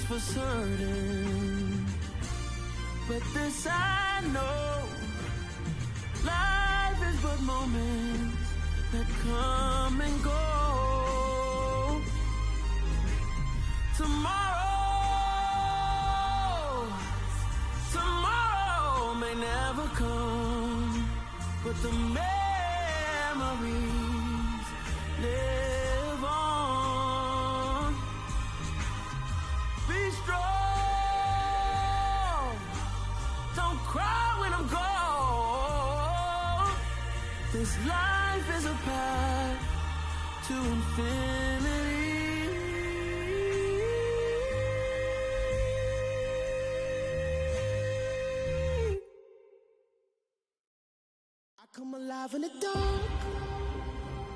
for certain, but this I know, life is but moments that come and go. Tomorrow may never come, but the memories live on. Be strong, don't cry when I'm gone. This life is a path to infinity. Come alive in the dark,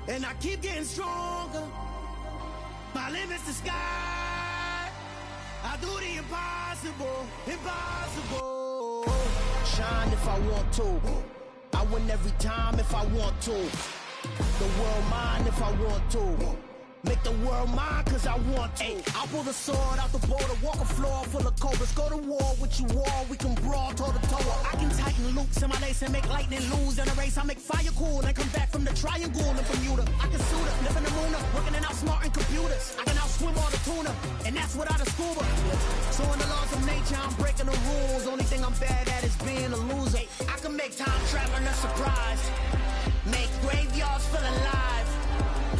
and I keep getting stronger. My limit's the sky. I do the impossible, impossible. Shine if I want to. I win every time if I want to. The world mine if I want to. Make the world mine cause I want to. I pull the sword out the border, walk a floor full of cobras. Go to war with you all, we can brawl toe to toe. I can tighten loops in my lace and make lightning lose. In a race I make fire cool and come back from the triangle in Bermuda. I can suit up, live in the moon up, working and outsmarting computers. I can outswim all the tuna, and that's without a scuba. So in the laws of nature I'm breaking the rules. Only thing I'm bad at is being a loser. I can make time traveling a surprise, make graveyards feel alive,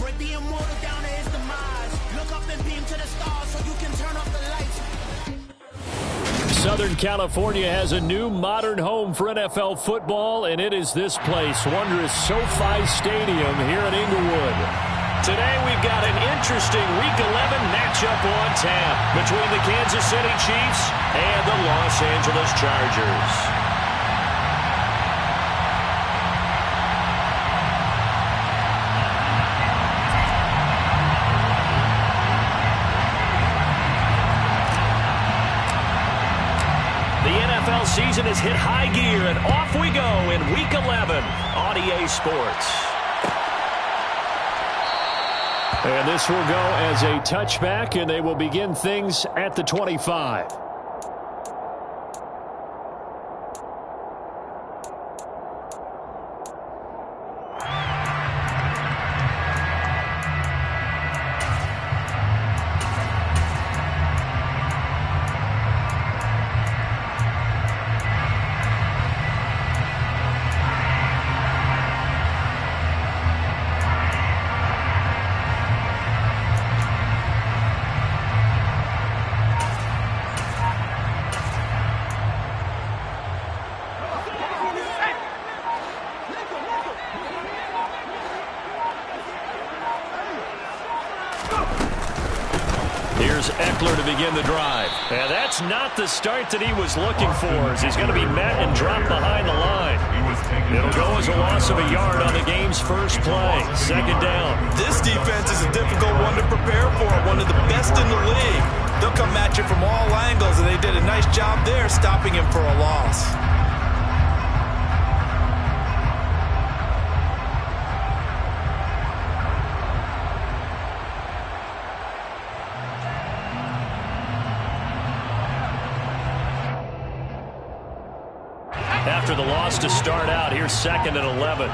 break the immortal down to his demise. Look up and beam to the stars so you can turn off the lights. Southern California has a new modern home for NFL football, and it is this place, wondrous SoFi Stadium here in Inglewood. Today we've got an interesting Week 11 matchup on tap between the Kansas City Chiefs and the Los Angeles Chargers. NFL season has hit high gear, and off we go in Week 11 on EA Sports. And this will go as a touchback, and they will begin things at the 25. Here's Eckler to begin the drive. And that's not the start that he was looking for, as he's going to be met and dropped behind the line. It'll go as a loss of a yard on the game's first play. Second down. This defense is a difficult one to prepare for, one of the best in the league. They'll come at you from all angles, and they did a nice job there stopping him for a loss. After the loss to start out, here's 2nd and 11.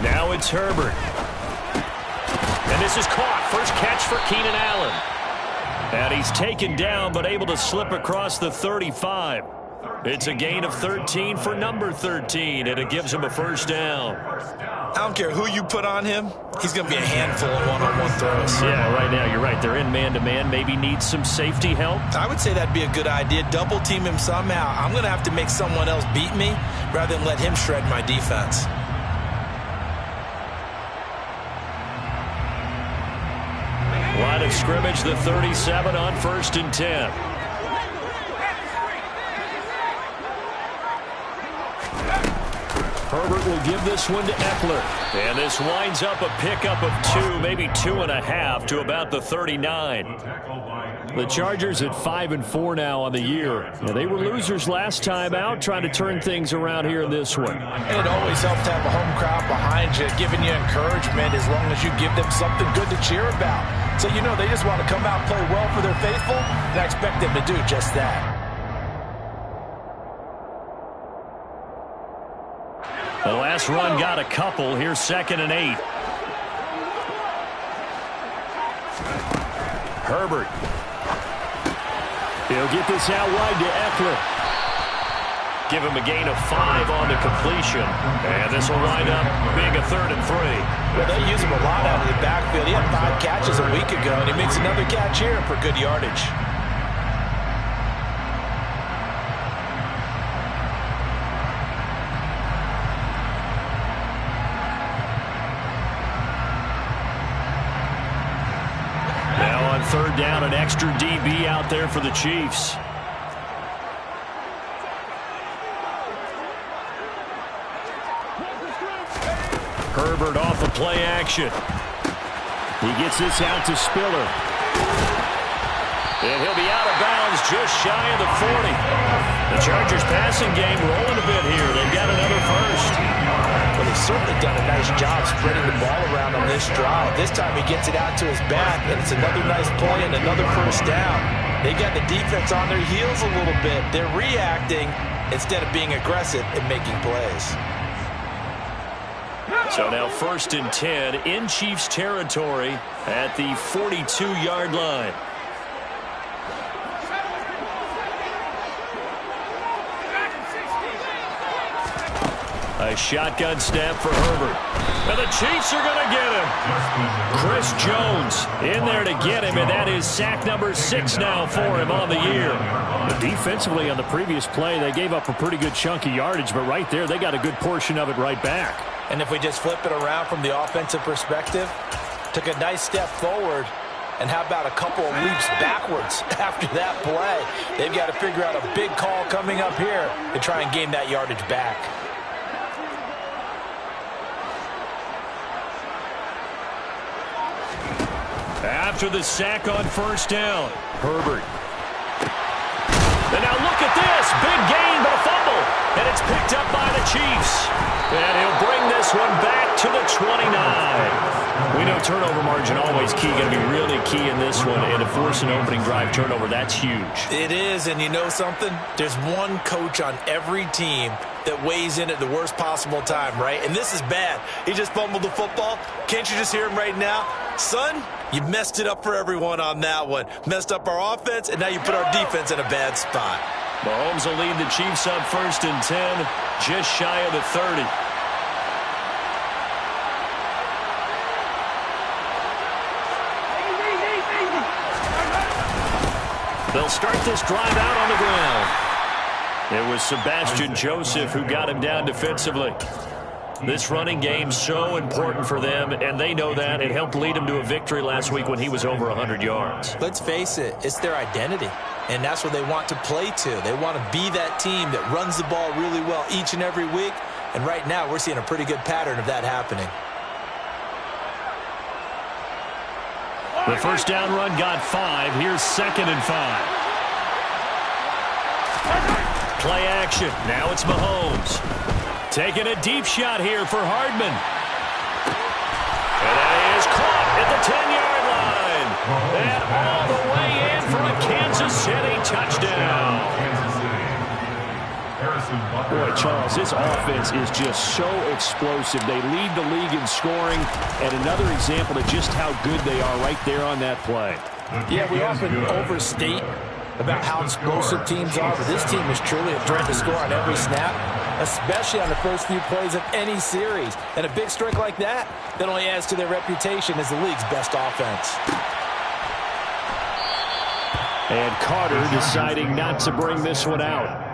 Now it's Herbert. And this is caught. First catch for Keenan Allen. And he's taken down, but able to slip across the 35. It's a gain of 13 for number 13, and it gives him a first down. I don't care who you put on him. He's going to be a handful of one-on-one throws. Yeah, right now, you're right. They're in man-to-man. Maybe needs some safety help. I would say that'd be a good idea. Double team him somehow. I'm going to have to make someone else beat me rather than let him shred my defense. Line of scrimmage, the 37 on 1st and 10. Herbert will give this one to Eckler. And this winds up a pickup of 2, maybe 2.5 to about the 39. The Chargers at 5-4 now on the year. Now, they were losers last time out, trying to turn things around here in this one. And it always helps to have a home crowd behind you, giving you encouragement as long as you give them something good to cheer about. So you know they just want to come out and play well for their faithful, and I expect them to do just that. The last run got a couple. Here's 2nd and 8. Herbert. He'll get this out wide to Eckler. Give him a gain of 5 on the completion. And this will wind up being a 3rd and 3. Well, they use him a lot out of the backfield. He had 5 catches a week ago, and he makes another catch here for good yardage. Now on 3rd down, an extra DB out there for the Chiefs. Herbert off the play action. He gets this out to Spiller. And he'll be out of bounds just shy of the 40. The Chargers passing game rolling a bit here. They've got another first. Well, they've certainly done a nice job spreading the ball around on this drive. This time he gets it out to his back, and it's another nice play and another first down. They got the defense on their heels a little bit. They're reacting instead of being aggressive and making plays. So now 1st and 10 in Chiefs territory at the 42-yard line. A shotgun snap for Herbert. And the Chiefs are going to get him. Chris Jones in there to get him, and that is sack number 6 now for him on the year. But defensively on the previous play, they gave up a pretty good chunk of yardage, but right there, they got a good portion of it right back. And if we just flip it around from the offensive perspective, took a nice step forward, and how about a couple of leaps backwards after that play? They've got to figure out a big call coming up here to try and gain that yardage back. After the sack on 1st down, Herbert. And now look at this. Big gain, but a fumble. And it's picked up by the Chiefs. And he'll bring this one back to the 29. We know turnover margin always key. Going to be really key in this one. And to force an opening drive turnover, that's huge. It is, and you know something? There's one coach on every team that weighs in at the worst possible time, right? And this is bad. He just fumbled the football. Can't you just hear him right now? Son, you messed it up for everyone on that one. Messed up our offense, and now you put our defense in a bad spot. Mahomes will lead the Chiefs up 1st and 10, just shy of the 30. They'll start this drive out on the ground. It was Sebastian Joseph who got him down defensively. This running game so important for them, and they know that. It helped lead them to a victory last week when he was over 100 yards. Let's face it, it's their identity, and that's what they want to play to. They want to be that team that runs the ball really well each and every week, and right now we're seeing a pretty good pattern of that happening. The 1st down run got 5. Here's 2nd and 5. Play action. Now it's Mahomes. Taking a deep shot here for Hardman. And that is caught at the 10-yard line. And all the way in for a Kansas City touchdown. Boy, Charles, this offense is just so explosive. They lead the league in scoring, and another example of just how good they are right there on that play. Yeah, we often overstate about how explosive teams are, but this team is truly a threat to score on every snap, especially on the first few plays of any series. And a big strike like that only adds to their reputation as the league's best offense. And Carter deciding not to bring this one out.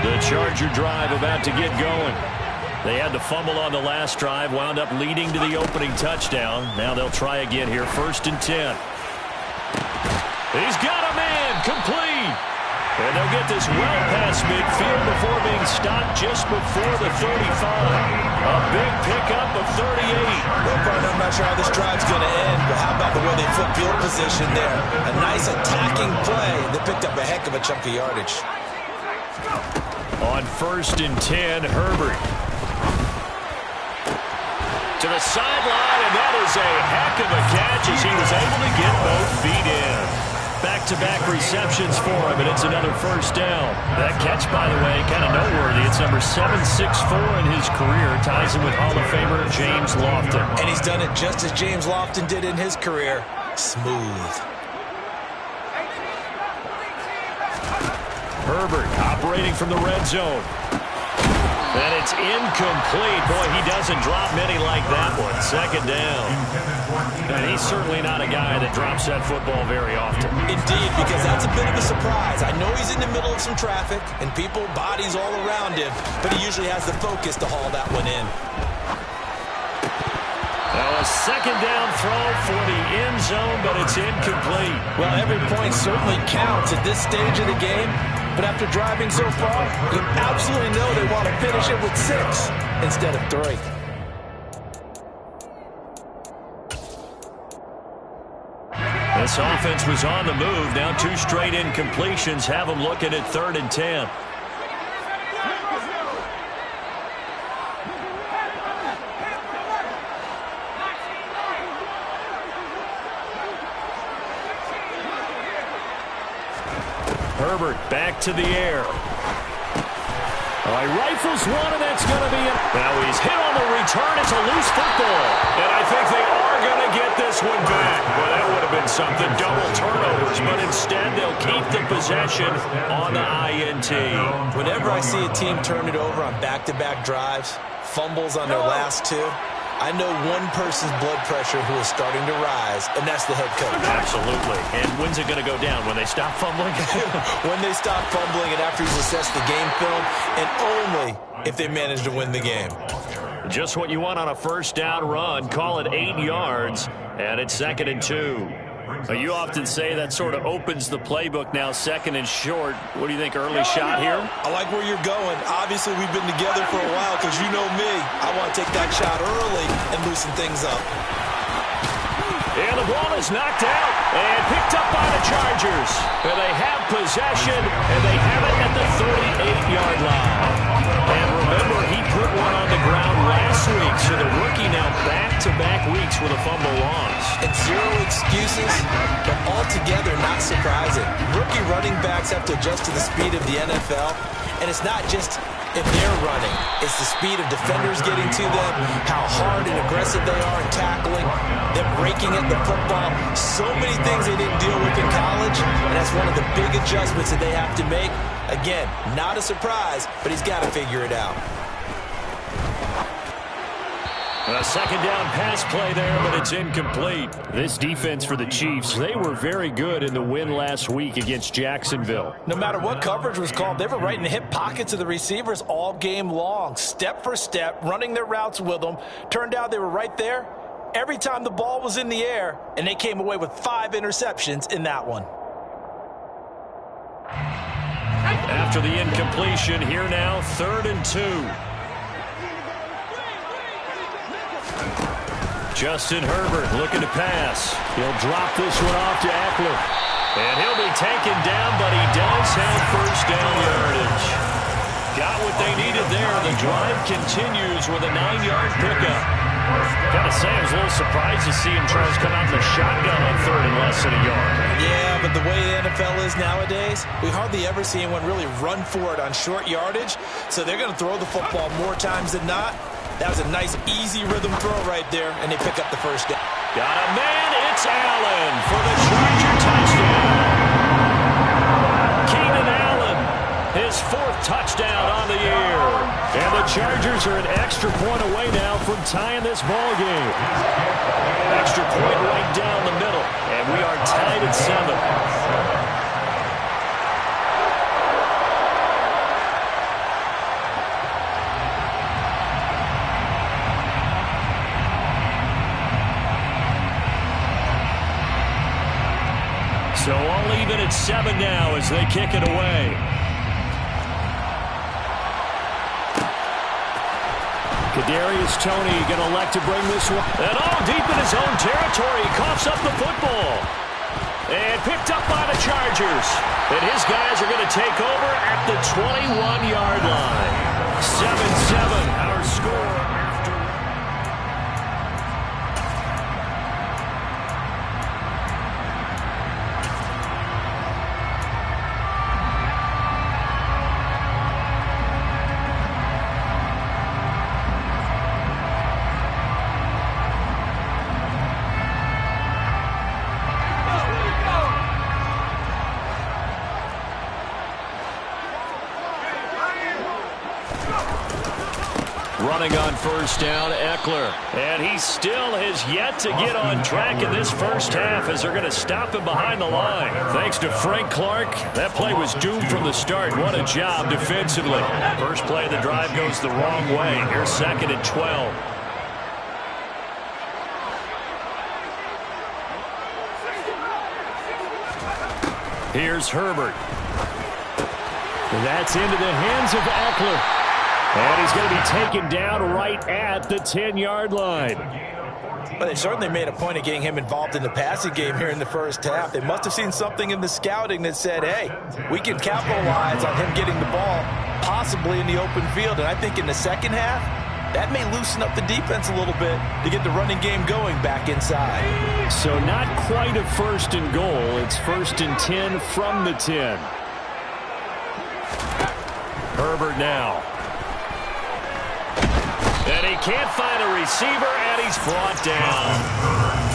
The Charger drive about to get going. They had the fumble on the last drive, wound up leading to the opening touchdown. Now they'll try again here, 1st and 10. He's got a man, complete. And they'll get this well past midfield before being stopped just before the 35. A big pickup of 38. Well, Brian, I'm not sure how this drive's going to end, but how about the way they flip field position there? A nice attacking play. They picked up a heck of a chunk of yardage. On 1st and 10, Herbert. To the sideline, and that is a heck of a catch as he was able to get both feet in. Back-to-back receptions for him, and it's another 1st down. That catch, by the way, kind of noteworthy. It's number 764 in his career. Ties him with Hall of Famer James Lofton. And he's done it just as James Lofton did in his career. Smooth. Herbert operating from the red zone. And it's incomplete. Boy, he doesn't drop many like that one. 2nd down. And he's certainly not a guy that drops that football very often. Indeed, because that's a bit of a surprise. I know he's in the middle of some traffic and people, bodies all around him, but he usually has the focus to haul that one in. Now a 2nd down throw for the end zone, but it's incomplete. Well, every point certainly counts at this stage of the game. But after driving so far, you absolutely know they want to finish it with 6 instead of 3. This offense was on the move. Now 2 straight incompletions have them looking at 3rd and 10. Herbert back to the air. He rifles one, and that's going to be it. Now he's hit on the return. It's a loose football. And I think they are going to get this one back. Well, that would have been something. Double turnovers, but instead they'll keep the possession on the INT. Whenever I see a team turn it over on back-to-back drives, fumbles on their last 2, I know one person's blood pressure who is starting to rise, and that's the head coach. Absolutely. And when's it going to go down? When they stop fumbling? When they stop fumbling and after he's assessed the game film, and only if they manage to win the game. Just what you want on a 1st down run. Call it 8 yards, and it's 2nd and 2. You often say that sort of opens the playbook now, 2nd and short. What do you think, early shot here? I like where you're going. Obviously, we've been together for a while because you know me. I want to take that shot early and loosen things up. And the ball is knocked out and picked up by the Chargers. And they have possession, and they have it at the 38-yard line. And remember, he put one on the ground last week, so the rookie now back-to-back weeks with a fumble loss. And 0 excuses, but altogether not surprising. Rookie running backs have to adjust to the speed of the NFL, and it's not just if they're running. It's the speed of defenders getting to them, how hard and aggressive they are in tackling, them breaking at the football. So many things they didn't deal with in college, and that's one of the big adjustments that they have to make. Again, not a surprise, but he's got to figure it out. A 2nd down pass play there, but it's incomplete. This defense for the Chiefs, they were very good in the win last week against Jacksonville. No matter what coverage was called, they were right in the hip pockets of the receivers all game long, step for step, running their routes with them. Turned out they were right there every time the ball was in the air, and they came away with 5 interceptions in that one. After the incompletion, here now, 3rd and 2. Justin Herbert looking to pass. He'll drop this one off to Eckler. And he'll be taken down, but he does have 1st down yardage. Got what they needed there. The drive continues with a 9-yard pickup. Gotta say, I was a little surprised to see him try to come out in the shotgun on 3rd and less than a yard. Yeah, but the way the NFL is nowadays, we hardly ever see anyone really run for it on short yardage. So they're going to throw the football more times than not. That was a nice, easy rhythm throw right there, and they pick up the 1st down. Got a man, it's Allen for the Charger touchdown. Keenan Allen, his 4th touchdown on the year. And the Chargers are an extra point away now from tying this ball game. Extra point right down the middle, and we are tied at 7. So all even at 7 now as they kick it away. Kadarius Toney going to elect to bring this one. And all deep in his own territory. He coughs up the football. And picked up by the Chargers. And his guys are going to take over at the 21-yard line. 7-7, our score. Running on first down, Eckler. And he still has yet to get on track in this first half as they're going to stop him behind the line. Thanks to Frank Clark, that play was doomed from the start. What a job defensively. First play of the drive goes the wrong way. Here's 2nd and 12. Here's Herbert. And that's into the hands of Eckler. And he's going to be taken down right at the 10-yard line. Well, they certainly made a point of getting him involved in the passing game here in the first half. They must have seen something in the scouting that said, hey, we can capitalize on him getting the ball possibly in the open field. And I think in the second half, that may loosen up the defense a little bit to get the running game going back inside. So not quite a 1st and goal. It's 1st and 10 from the 10. Herbert now. And he can't find a receiver, and he's brought down.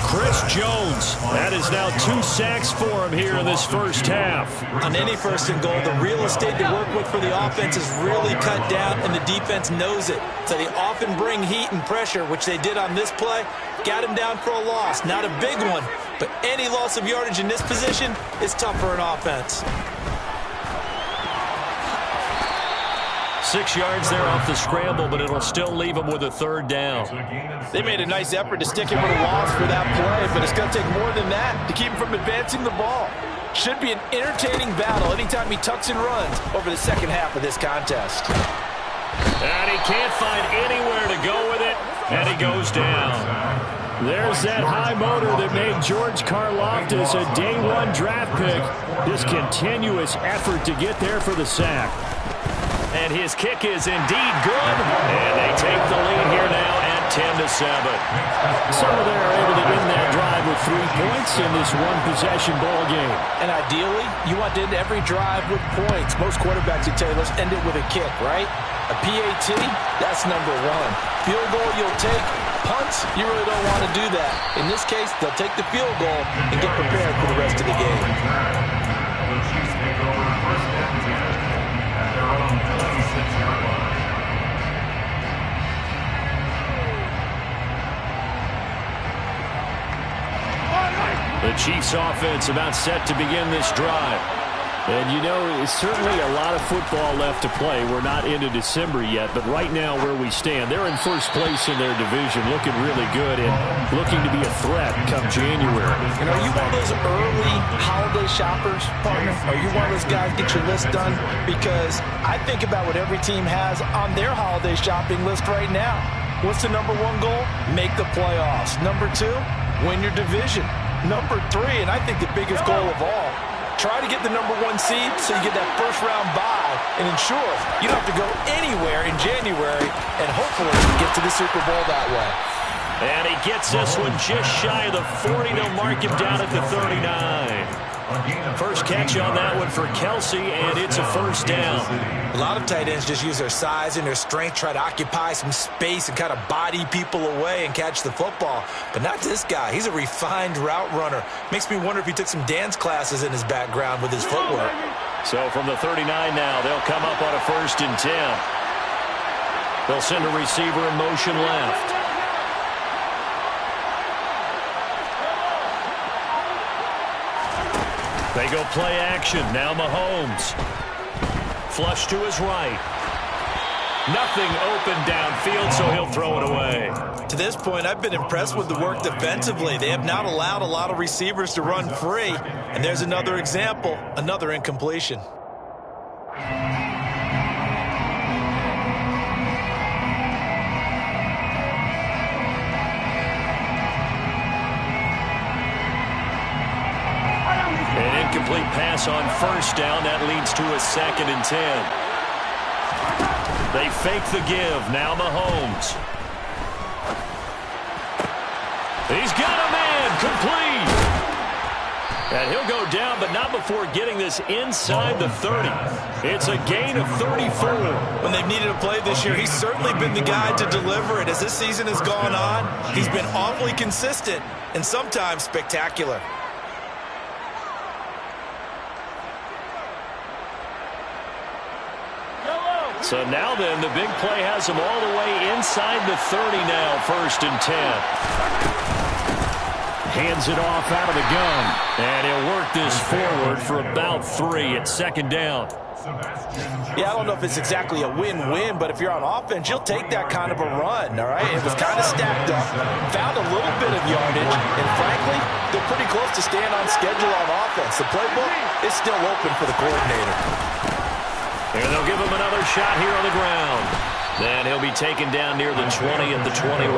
Chris Jones. That is now 2 sacks for him here in this first half. On any 1st and goal, the real estate to work with for the offense is really cut down, and the defense knows it. So they often bring heat and pressure, which they did on this play. Got him down for a loss. Not a big one, but any loss of yardage in this position is tough for an offense. 6 yards there off the scramble, but it'll still leave him with a 3rd down. They made a nice effort to stick him with a loss for that play, but it's going to take more than that to keep him from advancing the ball. Should be an entertaining battle anytime he tucks and runs over the second half of this contest. And he can't find anywhere to go with it, and he goes down. There's that high motor that made George Karlaftis a day-1 draft pick. This continuous effort to get there for the sack. And his kick is indeed good. And they take the lead here now at 10-7. So they're able to end that drive with 3 points in this one-possession ball game. And ideally, you want to end every drive with points. Most quarterbacks would tell you, let's end it with a kick, right? A PAT, that's number 1. Field goal you'll take. Punts, you really don't want to do that. In this case, they'll take the field goal and get prepared for the rest of the game. The Chiefs offense about set to begin this drive. And you know, there's certainly a lot of football left to play. We're not into December yet, but right now where we stand, they're in first place in their division, looking really good and looking to be a threat come January. And are you one of those early holiday shoppers, partner? Are you one of those guys get your list done? Because I think about what every team has on their holiday shopping list right now. What's the number 1 goal? Make the playoffs. Number 2, win your division. Number 3, and I think the biggest goal of all, try to get the number 1 seed so you get that first-round bye and ensure you don't have to go anywhere in January and hopefully get to the Super Bowl that way. And he gets this one just shy of the 40. They'll mark him down at the 39. First catch on that one for Kelsey, and it's a first down. A lot of tight ends just use their size and their strength, try to occupy some space and kind of body people away and catch the football. But not this guy. He's a refined route runner. Makes me wonder if he took some dance classes in his background with his footwork. So from the 39 now, they'll come up on a 1st and 10. They'll send a receiver in motion left. They go play action. Now Mahomes. Flush to his right. Nothing open downfield, so he'll throw it away. To this point, I've been impressed with the work defensively. They have not allowed a lot of receivers to run free. And there's another example, another incompletion. An incomplete pass on first down. That leads to a 2nd and 10. They fake the give. Now Mahomes. He's got a man. Complete. And he'll go down, but not before getting this inside the 30. It's a gain of 34. When they've needed a play this year, he's certainly been the guy to deliver it. As this season has gone on, he's been awfully consistent and sometimes spectacular. So now then, the big play has them all the way inside the 30 now, 1st and 10. Hands it off out of the gun. And he'll work this forward for about 3 at 2nd down. Yeah, I don't know if it's exactly a win-win, but if you're on offense, you'll take that kind of a run, all right? It was kind of stacked up, found a little bit of yardage, and frankly, they're pretty close to staying on schedule on offense. The playbook is still open for the coordinator. And they'll give him another shot here on the ground. Then he'll be taken down near the 20 at the 21. 3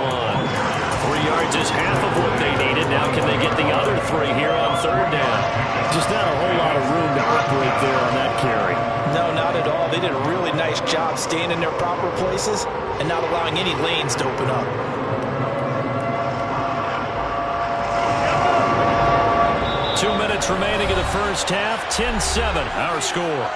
yards is half of what they needed. Now can they get the other 3 here on 3rd down? Just not a whole lot of room to operate there on that carry. No, not at all. They did a really nice job staying in their proper places and not allowing any lanes to open up. Two minutes remaining in the first half. 10-7, our score.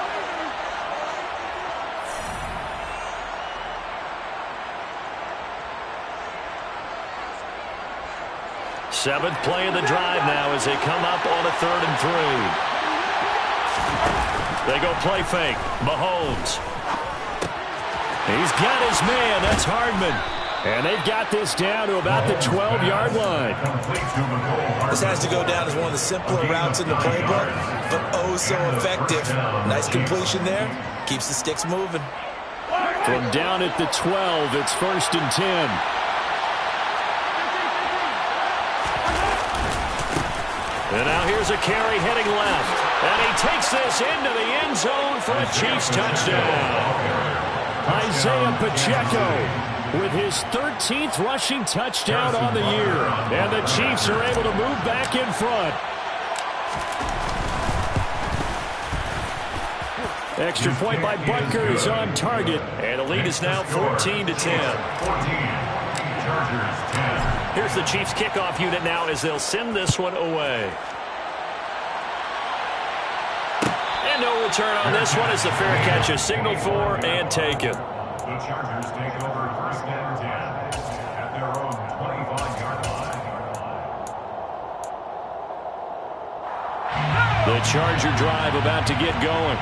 7th play of the drive now as they come up on a 3rd and 3. They go play fake. Mahomes. He's got his man. That's Hardman. And they've got this down to about the 12-yard line. This has to go down as one of the simpler routes in the playbook, but oh so effective. Nice completion there. Keeps the sticks moving. From down at the 12, it's 1st and 10. And now here's a carry heading left. And he takes this into the end zone for a Chiefs touchdown. Isaiah Pacheco with his 13th rushing touchdown on the year. And the Chiefs are able to move back in front. Extra point by Butker is on target. And the lead is now 14-10. Here's the Chiefs kickoff unit now as they'll send this one away. And no return on this one as the fair catch is signaled for and taken. The Chargers take over 1st and 10 at their own 25-yard line. The Charger drive about to get going.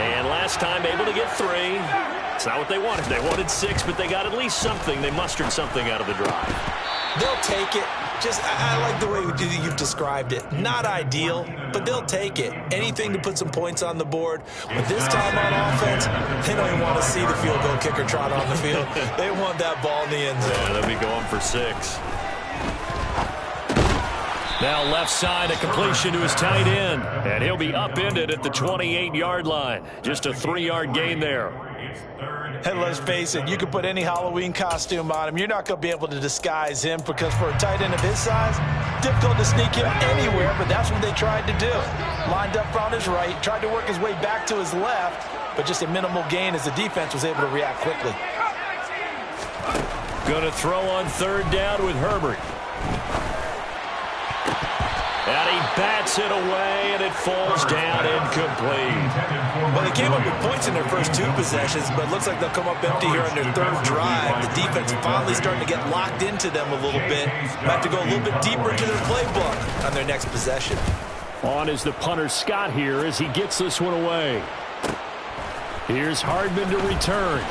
And last time able to get 3. It's not what they wanted. They wanted 6, but they got at least something. They mustered something out of the drive. They'll take it. I like the way you've described it. Not ideal, but they'll take it. Anything to put some points on the board. But this time on offense, they don't even want to see the field goal kicker trot on the field. They want that ball in the end zone. Yeah, they'll be going for 6. Now left side, a completion to his tight end. And he'll be upended at the 28-yard line. Just a 3-yard gain there. And let's face it, you can put any Halloween costume on him. You're not going to be able to disguise him because for a tight end of his size, difficult to sneak him anywhere, but that's what they tried to do. Lined up on his right, tried to work his way back to his left, but just a minimal gain as the defense was able to react quickly. Going to throw on 3rd down with Herbert. And he bats it away, and it falls down incomplete. Well, they came up with points in their first 2 possessions, but it looks like they'll come up empty here on their 3rd drive. The defense finally starting to get locked into them a little bit. Might have to go a little bit deeper into their playbook on their next possession. On is the punter Scott here as he gets this one away. Here's Hardman to return.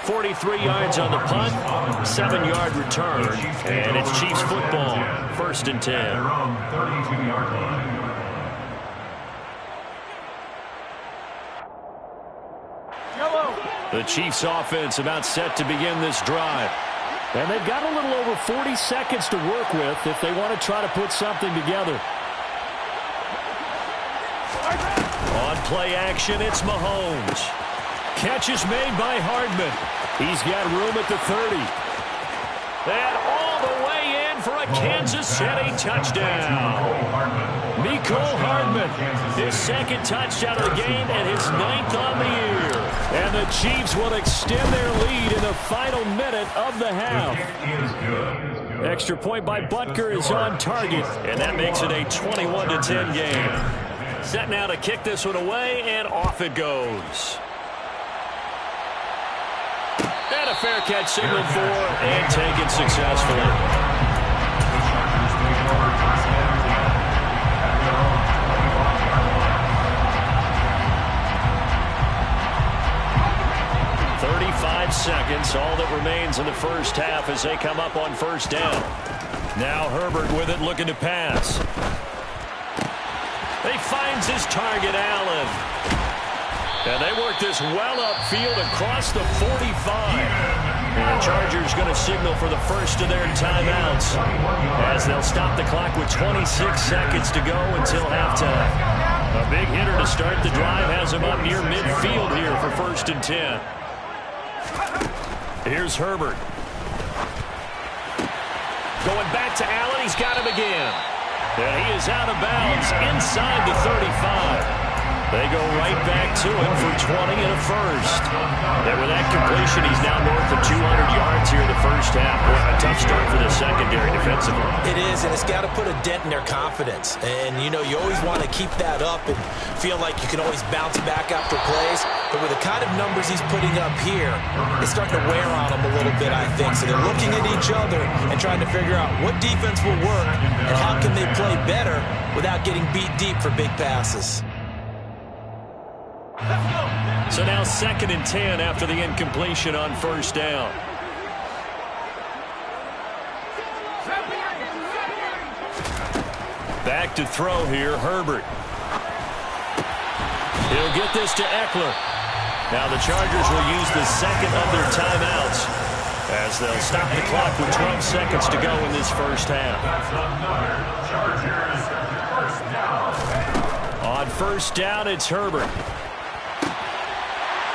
43 yards on the punt, 7-yard return, and it's Chiefs football, 1st and 10. Their own 32-yard line. The Chiefs offense about set to begin this drive. And they've got a little over 40 seconds to work with if they want to try to put something together. On play action, it's Mahomes. Catch is made by Hardman. He's got room at the 30. And all the way in for a Kansas City touchdown. Mecole Hardman, his second touchdown of the game and his 9th on the year. And the Chiefs will extend their lead in the final minute of the half. Extra point by Butker is on target, and that makes it a 21-10 game. Set now to kick this one away, and off it goes. And a fair catch signaled for and taken successfully. 35 seconds, all that remains in the first half as they come up on first down. Now Herbert with it, looking to pass. He finds his target, Allen. And they work this well upfield across the 45. And the Chargers going to signal for the first of their timeouts as they'll stop the clock with 26 seconds to go until halftime. A big hitter to start the drive has him up near midfield here for 1st and 10. Here's Herbert. Going back to Allen. He's got him again. And he is out of bounds inside the 35. They go right back to it for 20 and a first. And with that completion, he's now north of 200 yards here in the first half. Boy, a tough start for the secondary defensively. It is, and it's got to put a dent in their confidence. And, you know, you always want to keep that up and feel like you can always bounce back after plays. But with the kind of numbers he's putting up here, it's starting to wear on them a little bit, I think. So they're looking at each other and trying to figure out what defense will work and how can they play better without getting beat deep for big passes. So now 2nd and 10 after the incompletion on first down. Back to throw here, Herbert. He'll get this to Eckler. Now the Chargers will use the second of their timeouts as they'll stop the clock with 12 seconds to go in this first half. On first down, it's Herbert.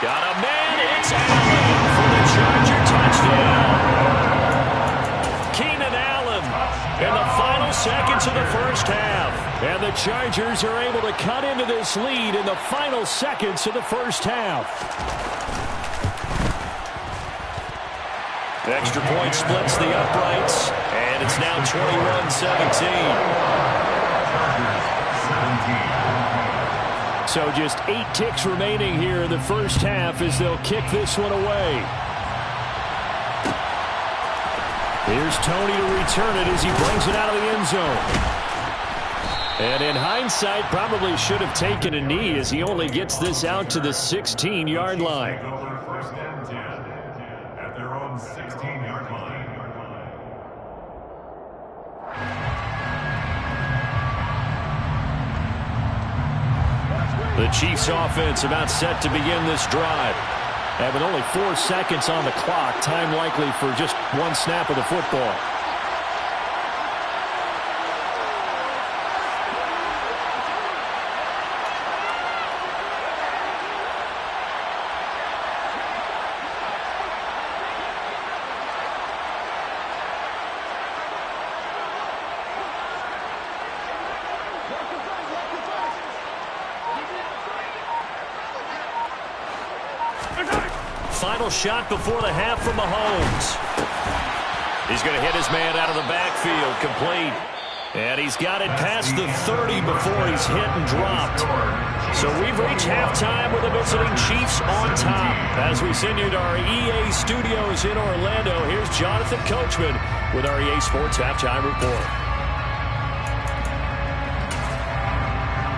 Got a man, it's Allen for the Charger touchdown. Keenan Allen in the final seconds of the first half. And the Chargers are able to cut into this lead in the final seconds of the first half. Extra point splits the uprights, and it's now 21-17. So just 8 ticks remaining here in the first half as they'll kick this one away. Here's Tony to return it as he brings it out of the end zone. And in hindsight, probably should have taken a knee as he only gets this out to the 16-yard line. First and 10 at their own 16-yard line. The Chiefs offense about set to begin this drive. And with only 4 seconds on the clock, time likely for just one snap of the football. Final shot before the half from Mahomes. He's going to hit his man out of the backfield, complete. And he's got it past the 30 before he's hit and dropped. So we've reached halftime with the visiting Chiefs on top. As we send you to our EA studios in Orlando, here's Jonathan Coachman with our EA Sports Halftime Report.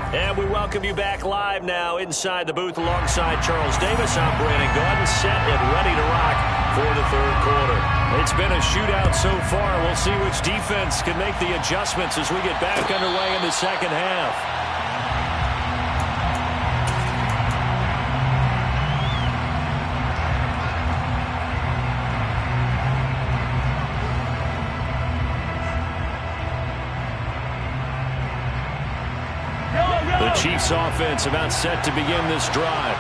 And we welcome you back live now inside the booth alongside Charles Davis. I'm Brandon Gaudin, set and ready to rock for the third quarter. It's been a shootout so far. We'll see which defense can make the adjustments as we get back underway in the second half. The Chiefs offense about set to begin this drive.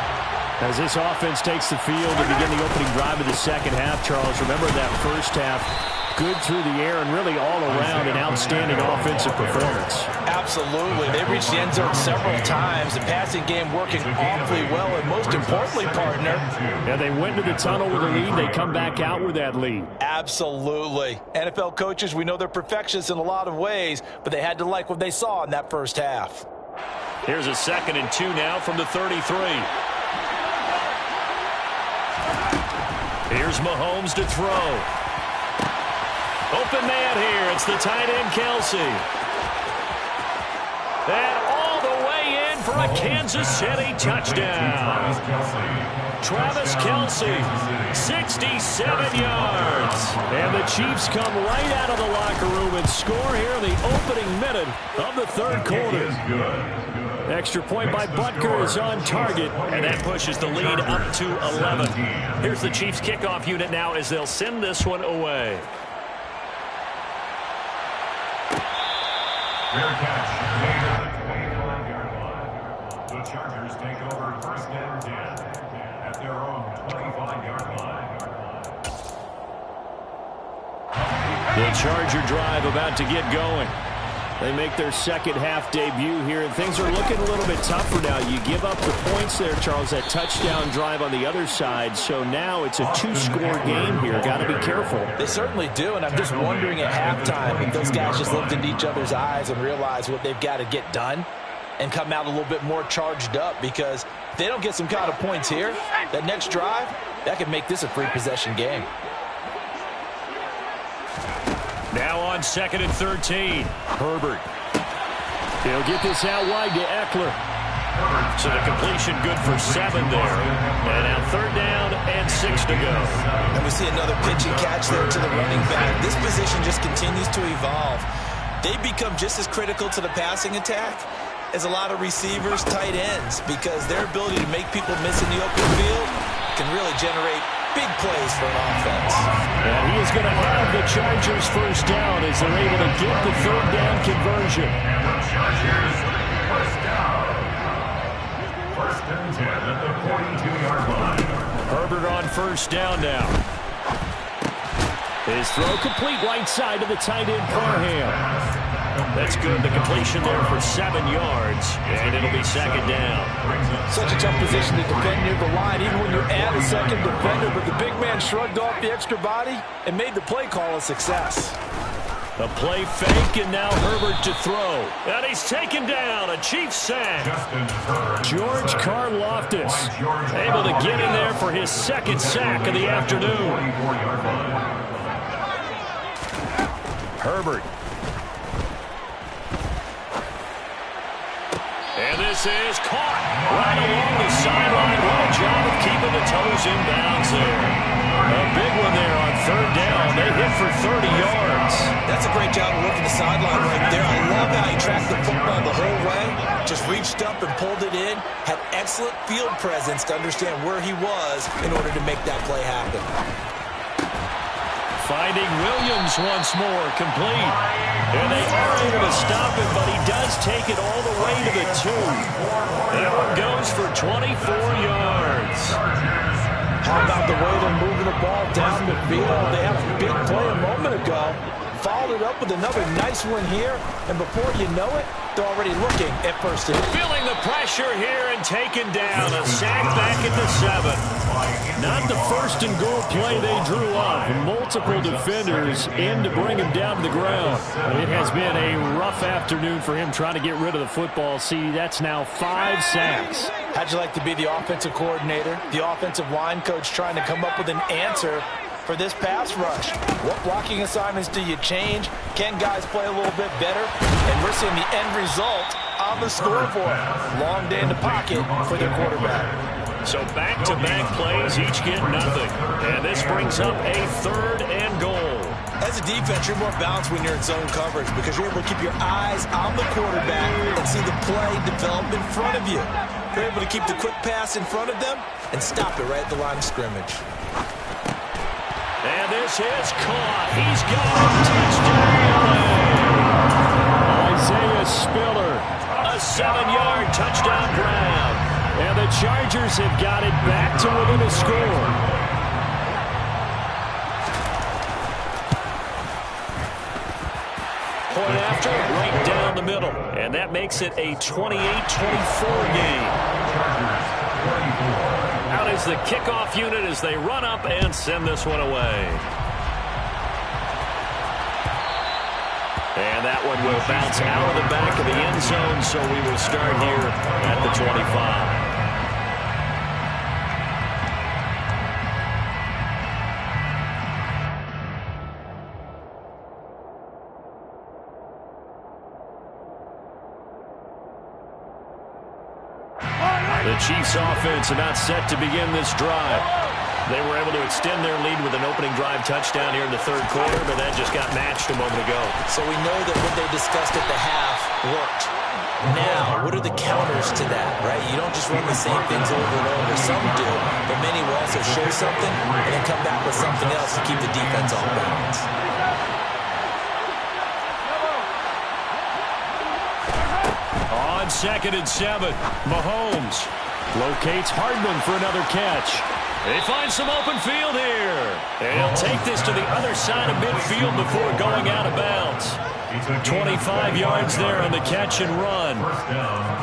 As this offense takes the field to begin the opening drive of the second half, Charles, remember that first half, good through the air and really all around an outstanding offensive performance. Absolutely. They reached the end zone several times. The passing game working awfully well, and most importantly, partner. Yeah, they went to the tunnel with a lead. They come back out with that lead. Absolutely. NFL coaches, we know they're perfectionists in a lot of ways, but they had to like what they saw in that first half. Here's a 2nd and 2 now from the 33. Here's Mahomes to throw. Open man here. It's the tight end, Kelce. And all the way in for a Kansas City touchdown. Travis Kelce, 67 yards. And the Chiefs come right out of the locker room and score here in the opening minute of the third quarter. Extra point by Butker is on target, and that pushes the lead up to 11. Here's the Chiefs kickoff unit now as they'll send this one away. Fair catch made at the 25-yard line. The Chargers take over 1st and 10 at their own 25-yard line. The Charger drive about to get going. They make their second half debut here, and things are looking a little bit tougher now. You give up the points there, Charles, that touchdown drive on the other side. So now it's a 2-score game here. Got to be careful. They certainly do, and I'm just wondering at halftime if those guys just looked into each other's eyes and realized what they've got to get done and come out a little bit more charged up, because if they don't get some kind of points here, that next drive, that could make this a free possession game. Now on 2nd and 13. Herbert. He'll get this out wide to Eckler. So the completion good for 7 there. And now 3rd down and 6 to go. And we see another pitch and catch there to the running back. This position just continues to evolve. They become just as critical to the passing attack as a lot of receivers, tight ends, because their ability to make people miss in the open field can really generate big plays for an offense. And he is going to have the Chargers first down as they're able to get the 3rd down conversion. And the Chargers first down. 1st and 10 at the 42-yard line. Herbert on first down now. His throw complete right side to the tight end, Parham. That's good. The completion there for 7 yards, and it'll be 2nd down. Such a tough position to defend near the line, even when you add a second defender, but the big man shrugged off the extra body and made the play call a success. A play fake, and now Herbert to throw. And he's taken down. A Chiefs sack. George Karlaftis able to get in there for his 2nd sack of the afternoon. Herbert. And this is caught right along the sideline. What a job of keeping the toes in bounds there. A big one there on 3rd down. They hit for 30 yards. That's a great job of working the sideline right there. I love how he tracked the football the whole way. Just reached up and pulled it in. Had excellent field presence to understand where he was in order to make that play happen. Finding Williams once more, complete. And they are able to stop him, but he does take it all the way to the 2. That one goes for 24 yards. How about the way they're moving the ball down the field? They had a big play a moment ago. Followed it up with another nice one here. And before you know it, they're already looking at 1st and 10. Feeling the pressure here and taken down. A sack back at the 7. Not the 1st and goal play they drew up. Multiple defenders in to bring him down to the ground. It has been a rough afternoon for him trying to get rid of the football. See, that's now 5 sacks. How'd you like to be the offensive coordinator, the offensive line coach trying to come up with an answer for this pass rush? What blocking assignments do you change? Can guys play a little bit better? And we're seeing the end result on the scoreboard. Long day in the pocket for their quarterback. So back-to-back plays, each get nothing. And this brings up a 3rd and goal. As a defense, you're more balanced when you're in zone coverage because you're able to keep your eyes on the quarterback and see the play develop in front of you. You're able to keep the quick pass in front of them and stop it right at the line of scrimmage. And this is caught. He's got a touchdown. Isaiah Spiller, a 7-yard touchdown. Point after, right down the middle. And that makes it a 28-24 game. Out is the kickoff unit as they run up and send this one away. And that one will bounce out of the back of the end zone, so we will start here at the 25. The Chiefs offense about set to begin this drive. They were able to extend their lead with an opening drive touchdown here in the third quarter, but that just got matched a moment ago. So we know that what they discussed at the half worked. Now, what are the counters to that, right? You don't just run the same things over and over. Some do, but many will also show something and then come back with something else to keep the defense off balance. On 2nd and 7, Mahomes locates Hardman for another catch. They find some open field here. And he'll take this to the other side of midfield before going out of bounds. 25 yards there on the catch and run.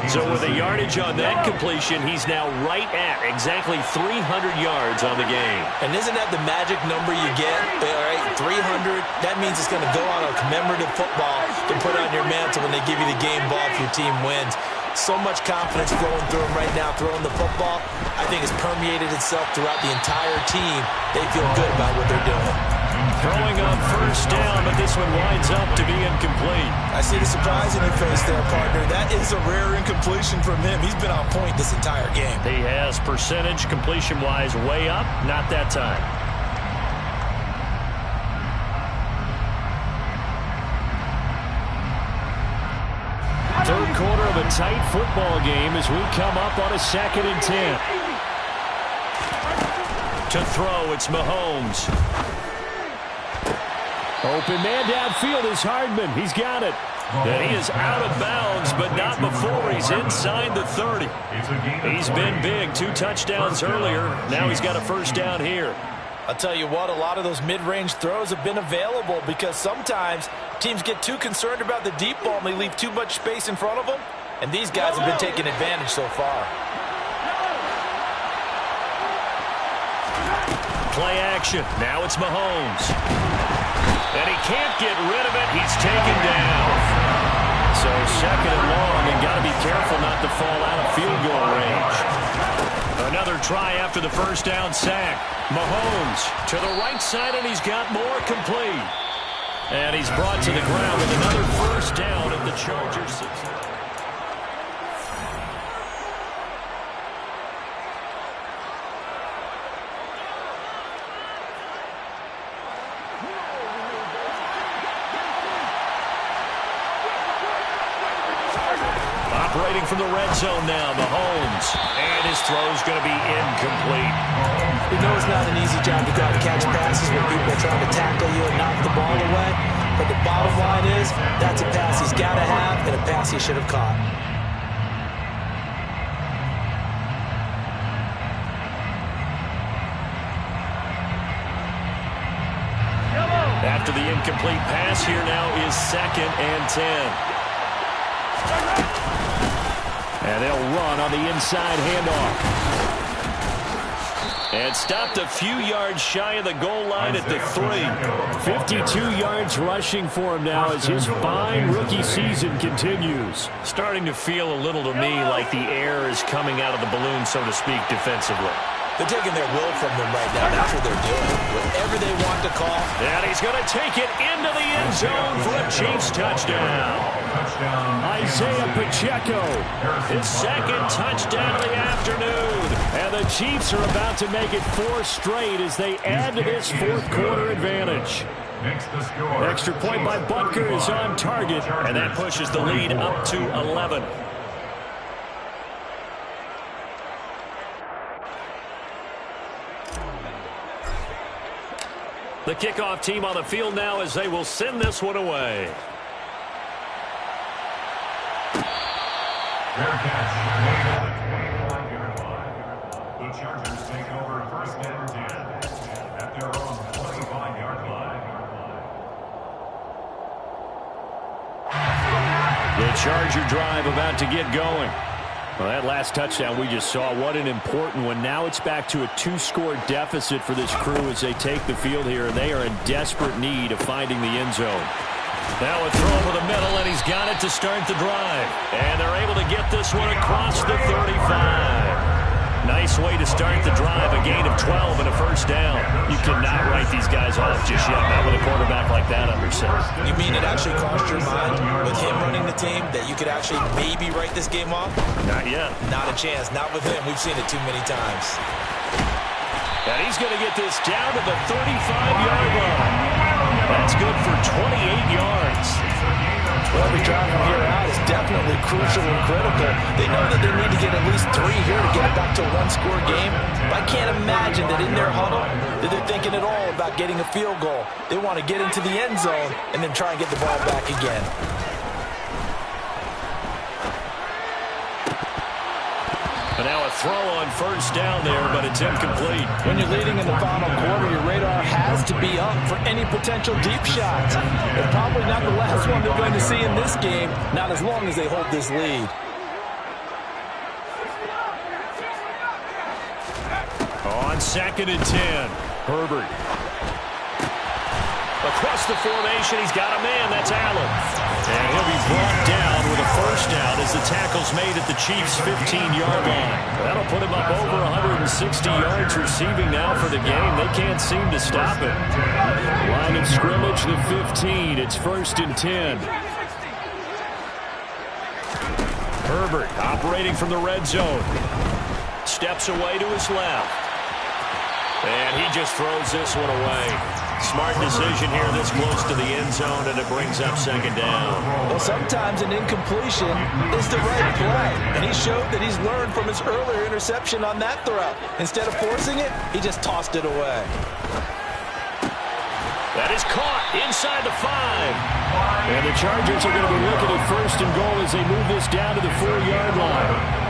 So with the yardage on that completion, he's now right at exactly 300 yards on the game. And isn't that the magic number you get? All right, 300, that means it's going to go on a commemorative football to put on your mantle when they give you the game ball if your team wins. So much confidence flowing through him right now, throwing the football. I think it's permeated itself throughout the entire team. They feel good about what they're doing. Throwing on first down, but this one winds up to be incomplete. I see the surprise in your face there, partner. That is a rare incompletion from him. He's been on point this entire game. He has percentage completion-wise way up, not that time. Third quarter of a tight football game as we come up on a 2nd and 10. To throw, it's Mahomes. Open man downfield is Hardman. He's got it. And he is out of bounds, but not before he's inside the 30. He's been big. 2 touchdowns earlier. Now he's got a first down here. I'll tell you what, a lot of those mid-range throws have been available because sometimes teams get too concerned about the deep ball and they leave too much space in front of them. And these guys have been taking advantage so far. Play action. Now it's Mahomes. And he can't get rid of it. He's taken down. So 2nd and long, and got to be careful not to fall out of field goal range. Another try after the first down sack. Mahomes to the right side, and he's got more complete. And he's brought to the ground with another first down at the Chargers. Operating from the red zone now, Mahomes. And his throw's going to be incomplete. You know it's not an easy job to go out and catch passes when people are trying to tackle you and knock the ball away. But the bottom line is, that's a pass he's got to have and a pass he should have caught. After the incomplete pass, here now is 2nd and 10. And they'll run on the inside handoff. And stopped a few yards shy of the goal line at the 3. 52 yards rushing for him now as his fine rookie season continues. Starting to feel a little to me like the air is coming out of the balloon, so to speak, defensively. They're taking their will from them right now. That's what they're doing. Whatever they want to call. And he's going to take it into the end zone for a Chiefs touchdown. Isaiah Pacheco, his 2nd touchdown of the afternoon. And the Chiefs are about to make it 4 straight as they add to this 4th quarter advantage. Extra point by Butker is on target, and that pushes the lead up to 11. The kickoff team on the field now as they will send this one away. Fair catch made at the 25-yard line. The Chargers take over 1st and 10 at their own 25-yard line. Charger drive about to get going. Well, that last touchdown we just saw, what an important one. Now it's back to a 2-score deficit for this crew as they take the field here, and they are in desperate need of finding the end zone. Now a throw over the middle, and he's got it to start the drive. And they're able to get this one across the 35. Nice way to start the drive, a gain of 12 and a first down. You cannot write these guys off just yet, not with a quarterback like that under center. You mean it actually crossed your mind with him running the team that you could actually maybe write this game off? Not yet. Not a chance. Not with him. We've seen it too many times. And he's going to get this down to the 35-yard line. That's good for 28 yards. Well, every drive from here out is definitely crucial and critical. They know that they need to get at least 3 here to get it back to a 1-score game. But I can't imagine that in their huddle that they're thinking at all about getting a field goal. They want to get into the end zone and then try and get the ball back again. And now a throw on first down there, but it's incomplete. When you're leading in the final quarter, your radar has to be up for any potential deep shots. They're probably not the last one they're going to see in this game, not as long as they hold this lead. On 2nd and 10, Herbert. Across the formation, he's got a man. That's Allen. And he'll be brought down with a first down as the tackle's made at the Chiefs' 15-yard line. That'll put him up over 160 yards receiving now for the game. They can't seem to stop it. Line of scrimmage, the 15. It's 1st and 10. Herbert operating from the red zone. Steps away to his left. And he just throws this one away. Smart decision here this close to the end zone, and it brings up 2nd down. Well, sometimes an incompletion is the right play, and he showed that he's learned from his earlier interception on that throw. Instead of forcing it, he just tossed it away. That is caught inside the 5. And the Chargers are going to be looking at 1st and goal as they move this down to the 4-yard line.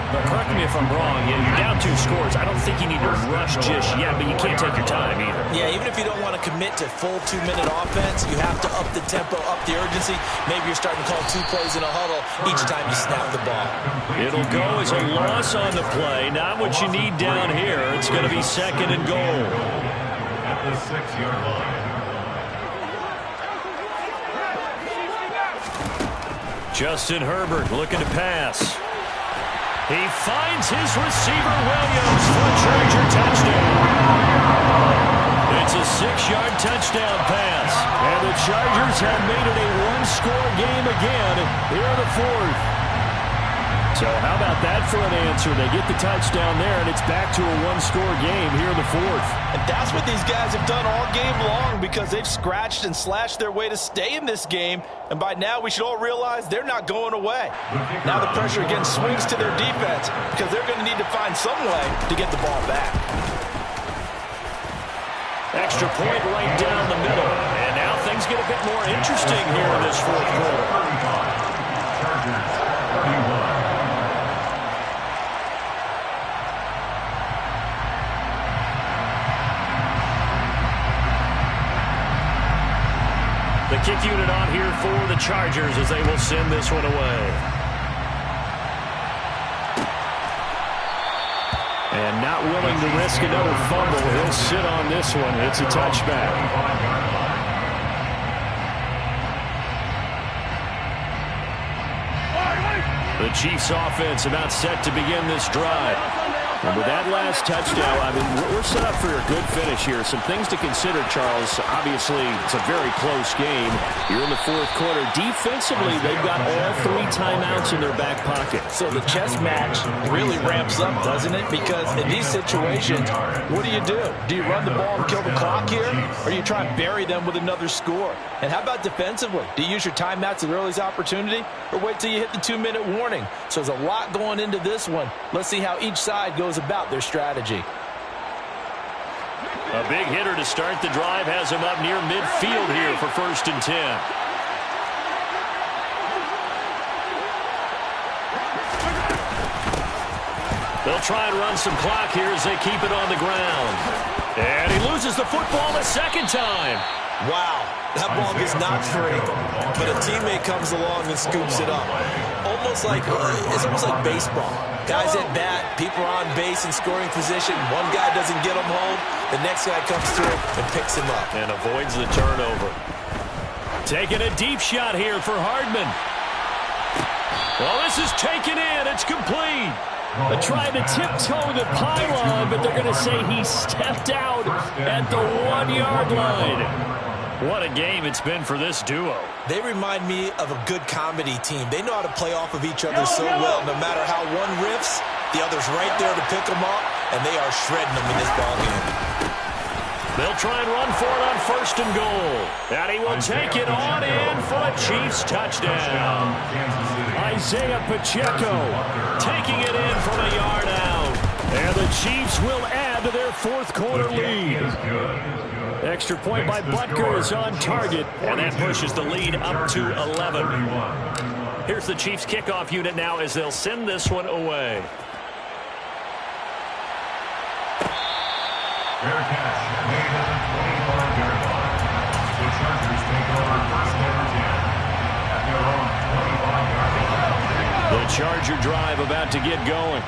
But correct me if I'm wrong, you're down 2 scores. I don't think you need to rush just yet, but you can't take your time either. Yeah, even if you don't want to commit to full 2-minute offense, you have to up the tempo, up the urgency. Maybe you're starting to call 2 plays in a huddle each time you snap the ball. It'll go as a loss on the play. Not what you need down here. It's going to be 2nd and goal. At the 6-yard line. Justin Herbert looking to pass. He finds his receiver, Williams, for a Charger touchdown. It's a 6-yard touchdown pass. And the Chargers have made it a 1-score game again here in the 4th. So how about that for an answer? They get the touchdown there, and it's back to a 1-score game here in the 4th. And that's what these guys have done all game long because they've scratched and slashed their way to stay in this game. And by now, we should all realize they're not going away. Now the pressure again swings to their defense because they're going to need to find some way to get the ball back. Extra point right down the middle. And now things get a bit more interesting here in this 4th quarter. Chargers 31. The kick unit on here for the Chargers as they will send this one away. And not willing to risk another fumble. He'll sit on this one. It's a touchback. The Chiefs offense about set to begin this drive. And with that last touchdown, I mean, we're set up for a good finish here. Some things to consider, Charles. Obviously, it's a very close game. You're in the 4th quarter. Defensively, they've got all 3 timeouts in their back pocket. So the chess match really ramps up, doesn't it? Because in these situations, what do? Do you run the ball and kill the clock here? Or do you try and bury them with another score? And how about defensively? Do you use your timeouts at earliest opportunity? Or wait till you hit the 2-minute warning? So there's a lot going into this one. Let's see how each side goes about their strategy. A big hitter to start the drive has him up near midfield here for 1st and 10. They'll try and run some clock here as they keep it on the ground. And he loses the football a 2nd time. Wow, That ball gets knocked free, but a teammate comes along and scoops it up. It's almost like baseball. Guys at bat, people are on base in scoring position. One guy doesn't get him home. The next guy comes through and picks him up. And avoids the turnover. Taking a deep shot here for Hardman. Well, this is taken in. It's complete. They're trying to tiptoe the pylon, but they're going to say he stepped out at the 1-yard line. What a game it's been for this duo. They remind me of a good comedy team. They know how to play off of each other so well. No matter how one riffs, the other's right there to pick them up, and they are shredding them in this ballgame. They'll try and run for it on 1st and goal. And he will take it on in for a Chiefs touchdown. Isaiah Pacheco taking it in from a yard out. And the Chiefs will add to their 4th quarter lead. Extra point by Butker is on target, and that pushes the lead up to 11. Here's the Chiefs kickoff unit now as they'll send this one away. Fair catch made at the 25-yard line. The Chargers take over 1st and 10 at their own 25-yard line. The Charger drive about to get going.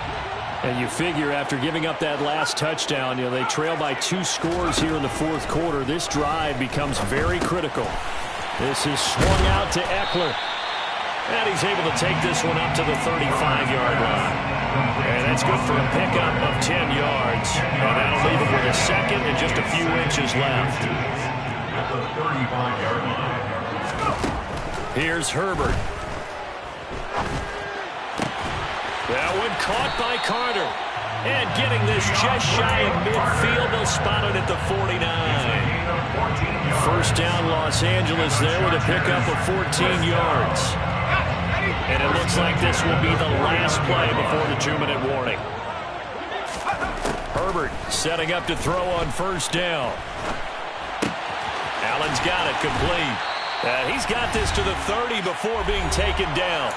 And you figure after giving up that last touchdown, they trail by 2 scores here in the 4th quarter. This drive becomes very critical. This is swung out to Eckler. And he's able to take this one up to the 35-yard line. And that's good for a pickup of 10 yards. And that'll leave him with a second and just a few inches left. At the 35-yard line. Here's Herbert. That one caught by Carter. And getting this just shy of midfield, they'll spot it at the 49. 1st down Los Angeles there with a pickup of 14 yards. And it looks like this will be the last play before the 2-minute warning. Herbert setting up to throw on 1st down. Allen's got it complete. He's got this to the 30 before being taken down.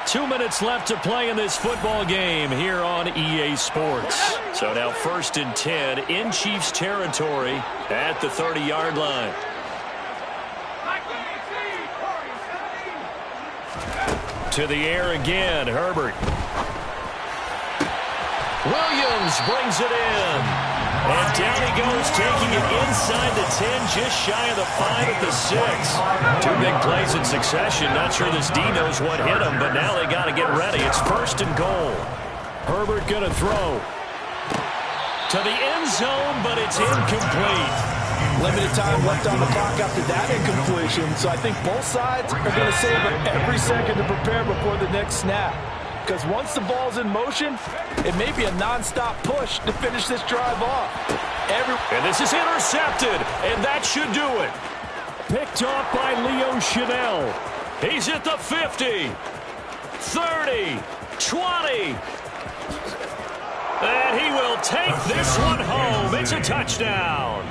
2 minutes left to play in this football game here on EA Sports. So now 1st and 10 in Chiefs territory at the 30-yard line. To the air again, Herbert. Williams brings it in. And down he goes, taking it inside the 10, just shy of the 5 at the 6. 2 big plays in succession. Not sure this D knows what hit him, but now they got to get ready. It's 1st and goal. Herbert going to throw. To the end zone, but it's incomplete. Limited time left on the clock after that incompletion, so I think both sides are going to save every second to prepare before the next snap. Because once the ball's in motion, it may be a non-stop push to finish this drive off. And this is intercepted, and that should do it. Picked off by Leo Chanel. He's at the 50, 30, 20. And he will take this one home. It's a touchdown.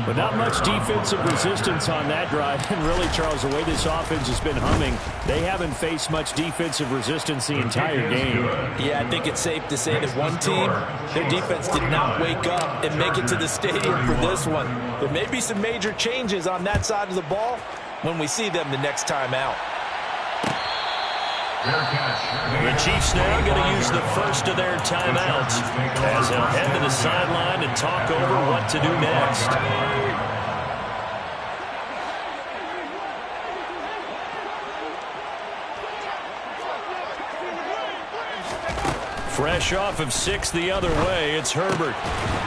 But not much defensive resistance on that drive. And really, Charles, the way this offense has been humming, they haven't faced much defensive resistance the entire game. Yeah, I think it's safe to say that one team, their defense did not wake up and make it to the stadium for this one. There may be some major changes on that side of the ball when we see them the next time out. The Chiefs now going to use the first of their timeouts as they'll head to the sideline and talk over what to do next. Fresh off of 6 the other way, it's Herbert.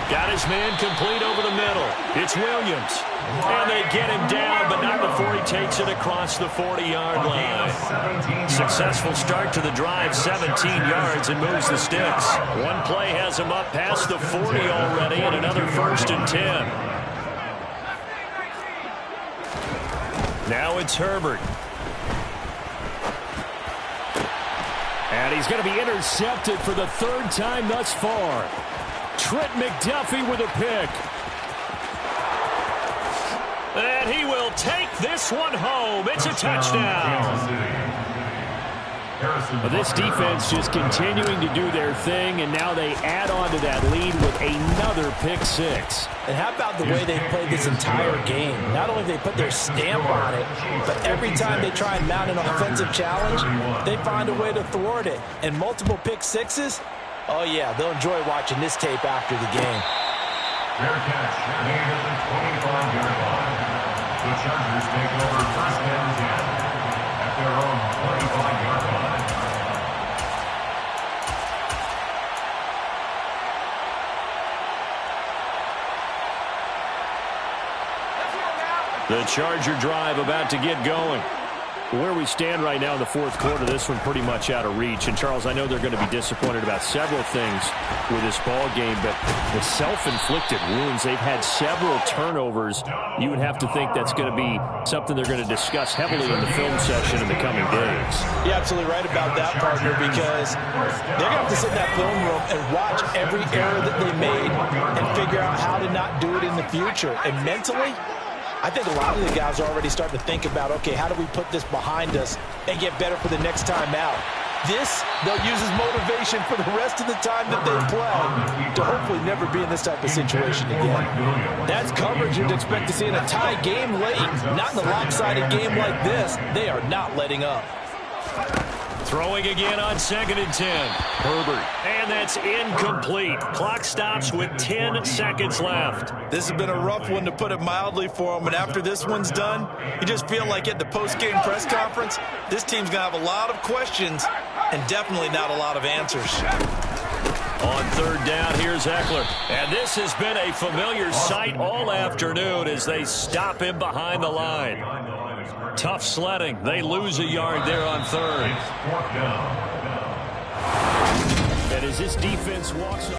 Got his man complete over the middle. It's Williams. And they get him down, but not before he takes it across the 40-yard line. Successful start to the drive, 17 yards, and moves the sticks. One play has him up past the 40 already, and another 1st and 10. Now it's Herbert. And he's going to be intercepted for the 3rd time thus far. Trent McDuffie with a pick. And he will take this one home. It's a touchdown. Well, this defense just continuing to do their thing, and now they add on to that lead with another pick six. And how about the way they played this entire game? Not only they put their stamp on it, but every time they try and mount an offensive challenge, they find a way to thwart it. And multiple pick sixes, oh yeah, they'll enjoy watching this tape after the game. Fair catch made at the 25-yard line. The Chargers take over first and 10 at their own 25-yard line. The Charger drive about to get going. Where we stand right now in the fourth quarter, this one pretty much out of reach. And, Charles, I know they're going to be disappointed about several things with this ball game, but the self-inflicted wounds, they've had several turnovers. You would have to think that's going to be something they're going to discuss heavily in the film session in the coming days. You're absolutely right about that, partner, because they're going to have to sit in that film room and watch every error that they made and figure out how to not do it in the future. And mentally, I think a lot of the guys are already starting to think about, okay, how do we put this behind us and get better for the next time out? This, they'll use as motivation for the rest of the time that they play to hopefully never be in this type of situation again. That's coverage you'd expect to see in a tie game late. Not in a lopsided game like this. They are not letting up. Throwing again on 2nd and 10. Herbert. And that's incomplete. Clock stops with 10 seconds left. This has been a rough one, to put it mildly, for him. And after this one's done, you just feel like at the post-game press conference, this team's going to have a lot of questions and definitely not a lot of answers. On 3rd down, here's Eckler. And this has been a familiar sight all afternoon as they stop him behind the line. Tough sledding. They lose a yard there on 3rd. And as this defense walks